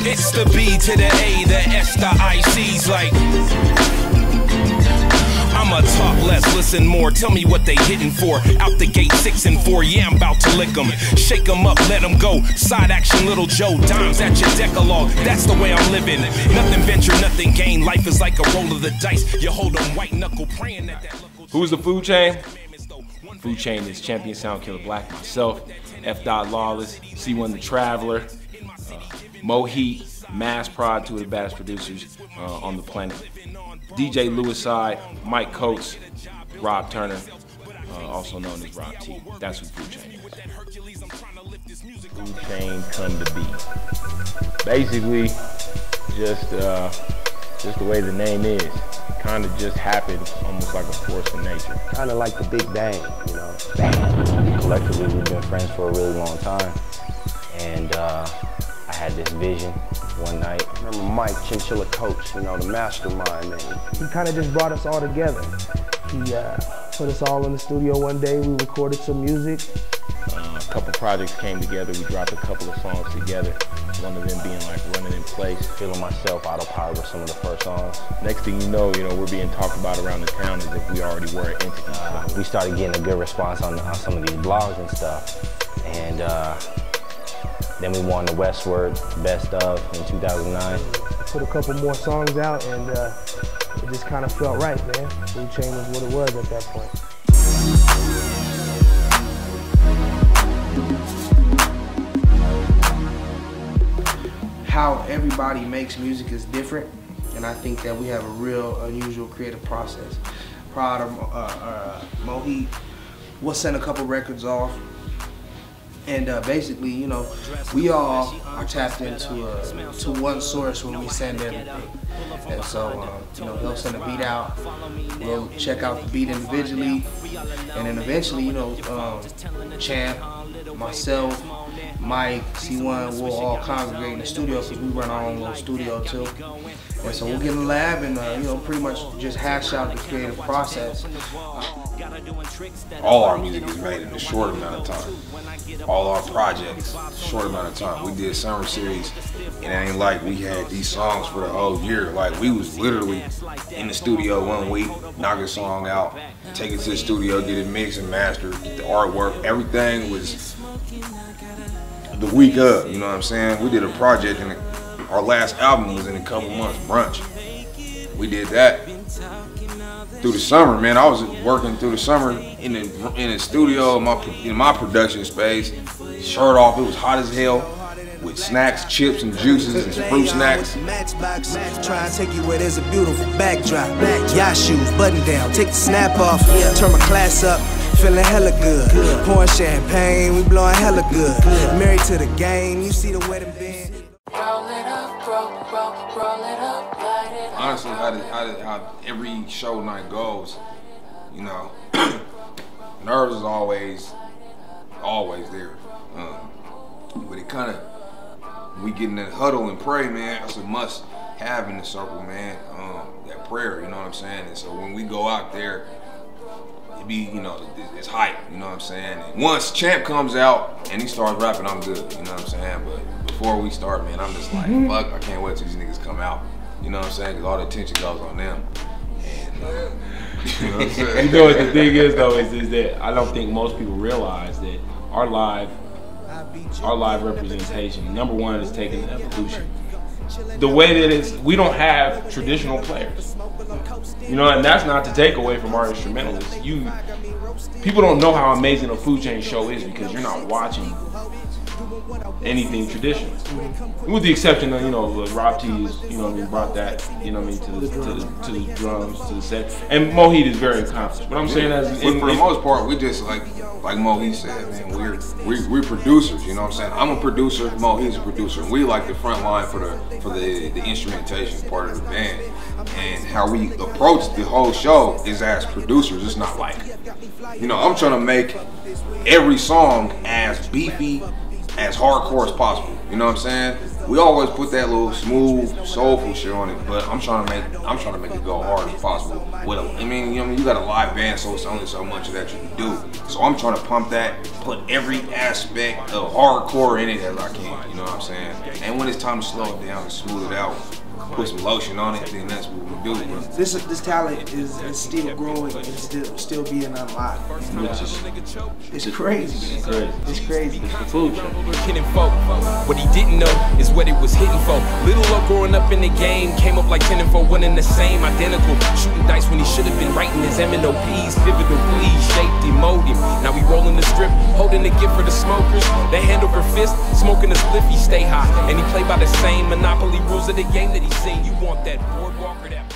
It's the B to the A, the S to IC's like. I'ma talk less, listen more. Tell me what they hitting for. Out the gate 6 and 4, yeah, I'm about to lick them. Shake them up, let them go. Side action, little Joe. Dimes at your decalogue. That's the way I'm living. Nothing venture, nothing gain. Life is like a roll of the dice. You hold them white knuckle, praying that Who's the Foodchain? Foodchain is Champion Sound Killer Black, myself, F. Lawless, C1 the Traveler, Mo Heat, Mass Prod, two of the baddest producers on the planet. DJ Lewis Side, Mike Coates, Rob Turner, also known as Rob T. That's who Foodchain is. Foodchain come to be. Basically, just the way the name is. It kind of just happened, almost like a force of nature. Kind of like the Big Bang, you know. Bang. Collectively, we've been friends for a really long time, and I had this vision one night. I remember Mike, Chinchilla Coach, you know, the mastermind, man. He kind of just brought us all together. He put us all in the studio one day. We recorded some music. A couple projects came together. We dropped a couple of songs together. One of them being like Running in Place. Feeling Myself, Autopilot were some of the first songs. Next thing you know, we're being talked about around the town as if we already were an entity. We started getting a good response on some of these blogs and stuff. And then we won the Westward Best Of in 2009. Put a couple more songs out, and it just kind of felt right, man. Foodchain was what it was at that point. How everybody makes music is different, and I think that we have a real unusual creative process. Proud of Mo Heat. We'll send a couple records off, and basically, you know, we all are tapped into to one source when we send everything. And so, you know, he'll send a beat out, we'll check out the beat individually, and then eventually, you know, Champ, myself, Mike, C1, we'll all congregate in the studio because we run our own little studio too. And so we'll get in the lab and, you know, pretty much just hash out the creative process. All our music is made in a short amount of time. All our projects, short amount of time. We did summer series, and it ain't like we had these songs for the whole year. Like, we was literally in the studio 1 week, knock a song out, take it to the studio, get it mixed and mastered, get the artwork. Everything was the week of, you know what I'm saying? We did a project, and our last album was in a couple months, Brunch. We did that through the summer, man. I was working through the summer in the studio, in my production space, shirt off. It was hot as hell, with snacks, chips, and juices, and fruit snacks. Try and take you where there's a beautiful backdrop. Yacht shoes, button down, take the snap off, turn my class up. Feeling hella good. Pouring champagne, we blowing hella good. Married to the game, you see the wedding band. Honestly, how every show night goes, you know, nerves is always there. But it kind of, we get in that huddle and pray, man. That's a must have in the circle, man. That prayer, you know what I'm saying? And so when we go out there, you know, it's hype, you know what I'm saying? And once Champ comes out and he starts rapping, I'm good, you know what I'm saying? But before we start, man, I'm just like, fuck, I can't wait till these niggas come out, you know what I'm saying? Because all the attention goes on them. And, you know what I'm saying? You know what the thing is, though, is that I don't think most people realize that our live representation, number one, is taking the evolution. The way that it's, we don't have traditional players. You know, and that's not to take away from our instrumentalists. People don't know how amazing a Foodchain show is because you're not watching anything traditional. With the exception of, you know, Rob T is, you know, we brought that, you know what I mean, to the drums, to the set. And Mo Heat is very accomplished. But I'm saying but for the most part, we just like Mo Heat said, man, we're producers, you know what I'm saying? I'm a producer, Mo Heat's a producer, and we like the front line for the instrumentation part of the band. And how we approach the whole show is as producers. It's not like, you know, I'm trying to make every song as beefy, as hardcore as possible. You know what I'm saying? we always put that little smooth, soulful shit on it, but I'm trying to make it go hard as possible. With you got a live band, so it's only so much that you can do. So I'm trying to pump that, put every aspect of hardcore in it as I can. You know what I'm saying? And when it's time to slow it down and smooth it out, put some lotion on it, then that's what we do. Bro. This talent is still growing and still being unlocked. It's crazy. It's crazy. It's the food chain. What he didn't know is what it was hitting for. Little Lo growing up in the game, came up like 10 and 4, winning the same, identical. Shooting dice when he should have been writing his M&OPs, pivotal please, shaped him, molded him. Now we rolling the strip, holding the gift for the smokers. They hand over fist, smoking a spliff, he stay high. And he play by the same Monopoly rules of the game that he's seen. You want that boardwalk or that